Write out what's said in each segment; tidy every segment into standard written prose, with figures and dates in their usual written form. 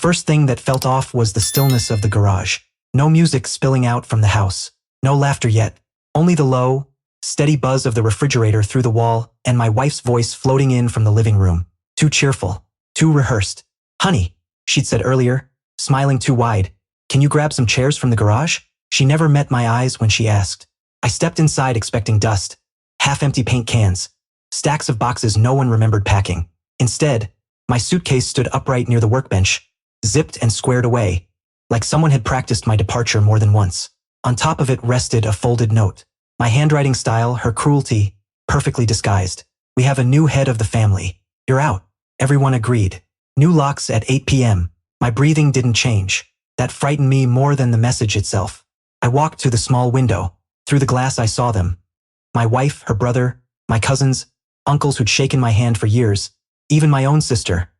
first thing that felt off was the stillness of the garage. No music spilling out from the house. No laughter yet. Only the low, steady buzz of the refrigerator through the wall and my wife's voice floating in from the living room. Too cheerful. Too rehearsed. "Honey," she'd said earlier, smiling too wide, "can you grab some chairs from the garage?" She never met my eyes when she asked. I stepped inside expecting dust. Half-empty paint cans. Stacks of boxes no one remembered packing. Instead, my suitcase stood upright near the workbench, zipped and squared away, like someone had practiced my departure more than once. On top of it rested a folded note. My handwriting style, her cruelty, perfectly disguised. "We have a new head of the family. You're out." Everyone agreed. New locks at 8 p.m. My breathing didn't change. That frightened me more than the message itself. I walked to the small window. Through the glass I saw them. My wife, her brother, my cousins, uncles who'd shaken my hand for years, even my own sister.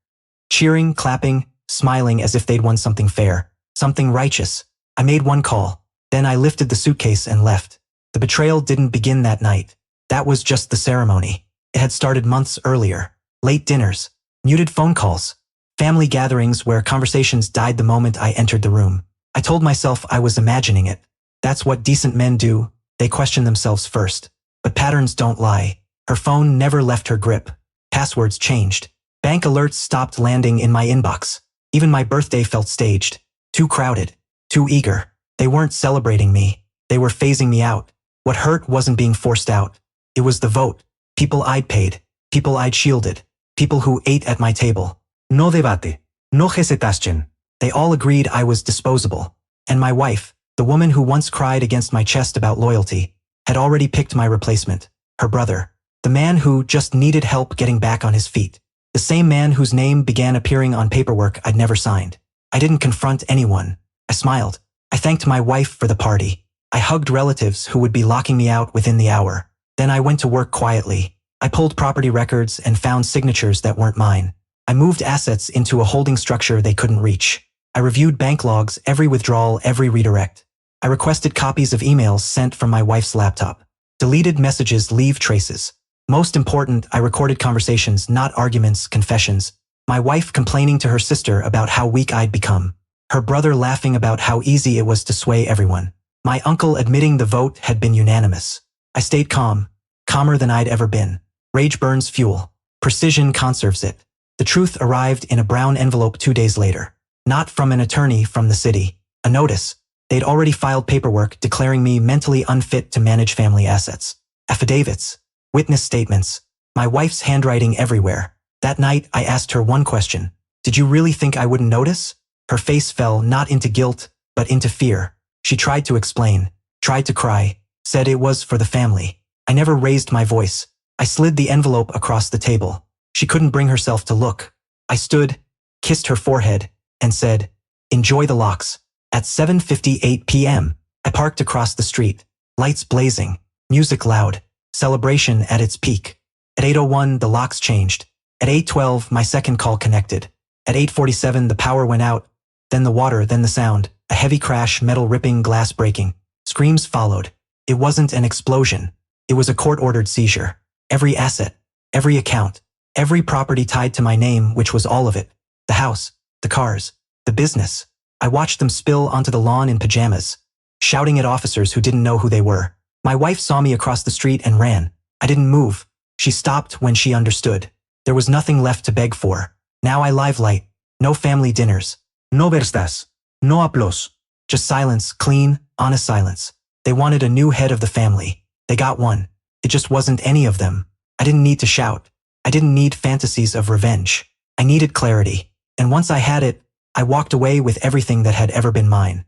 Cheering, clapping, smiling as if they'd won something fair, something righteous. I made one call. Then I lifted the suitcase and left. The betrayal didn't begin that night. That was just the ceremony. It had started months earlier. Late dinners, muted phone calls, family gatherings where conversations died the moment I entered the room. I told myself I was imagining it. That's what decent men do. They question themselves first. But patterns don't lie. Her phone never left her grip. Passwords changed. Bank alerts stopped landing in my inbox. Even my birthday felt staged. Too crowded. Too eager. They weren't celebrating me. They were phasing me out. What hurt wasn't being forced out. It was the vote. People I'd paid. People I'd shielded. People who ate at my table. No debate. No hesitación. They all agreed I was disposable. And my wife, the woman who once cried against my chest about loyalty, had already picked my replacement. Her brother. The man who just needed help getting back on his feet. The same man whose name began appearing on paperwork I'd never signed. I didn't confront anyone. I smiled. I thanked my wife for the party. I hugged relatives who would be locking me out within the hour. Then I went to work quietly. I pulled property records and found signatures that weren't mine. I moved assets into a holding structure they couldn't reach. I reviewed bank logs, every withdrawal, every redirect. I requested copies of emails sent from my wife's laptop. Deleted messages leave traces. Most important, I recorded conversations, not arguments, confessions. My wife complaining to her sister about how weak I'd become. Her brother laughing about how easy it was to sway everyone. My uncle admitting the vote had been unanimous. I stayed calm, calmer than I'd ever been. Rage burns fuel. Precision conserves it. The truth arrived in a brown envelope 2 days later. Not from an attorney from the city. A notice. They'd already filed paperwork declaring me mentally unfit to manage family assets. Affidavits. Witness statements. My wife's handwriting everywhere. That night, I asked her one question. "Did you really think I wouldn't notice?" Her face fell not into guilt, but into fear. She tried to explain, tried to cry, said it was for the family. I never raised my voice. I slid the envelope across the table. She couldn't bring herself to look. I stood, kissed her forehead, and said, "Enjoy the locks." At 7:58 p.m., I parked across the street. Lights blazing, music loud, celebration at its peak. At 8:01, the locks changed. At 8:12, my second call connected. At 8:47, the power went out. Then the water, then the sound. A heavy crash, metal ripping, glass breaking. Screams followed. It wasn't an explosion. It was a court-ordered seizure. Every asset, every account, every property tied to my name, which was all of it. The house, the cars, the business. I watched them spill onto the lawn in pajamas, shouting at officers who didn't know who they were. My wife saw me across the street and ran. I didn't move. She stopped when she understood. There was nothing left to beg for. Now I live light. No family dinners. No verstas. No applause. Just silence, clean, honest silence. They wanted a new head of the family. They got one. It just wasn't any of them. I didn't need to shout. I didn't need fantasies of revenge. I needed clarity. And once I had it, I walked away with everything that had ever been mine.